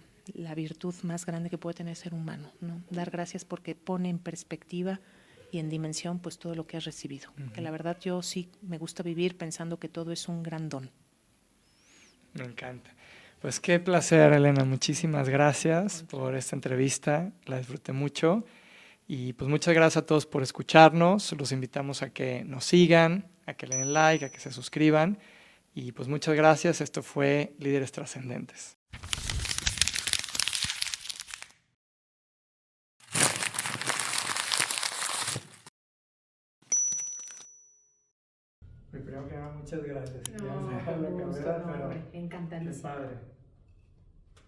virtud más grande que puede tener el ser humano, ¿no? Dar gracias porque pone en perspectiva y en dimensión pues todo lo que has recibido. Que la verdad yo sí me gusta vivir pensando que todo es un gran don. Me encanta. Pues qué placer, Elena. Muchísimas gracias por esta entrevista. La disfruté mucho. Y pues muchas gracias a todos por escucharnos. Los invitamos a que nos sigan, a que le den like, a que se suscriban. Y pues muchas gracias. Esto fue Líderes Trascendentes. Primero que nada, muchas gracias. No, con gusto, no, hombre, encantadísimo. Qué padre.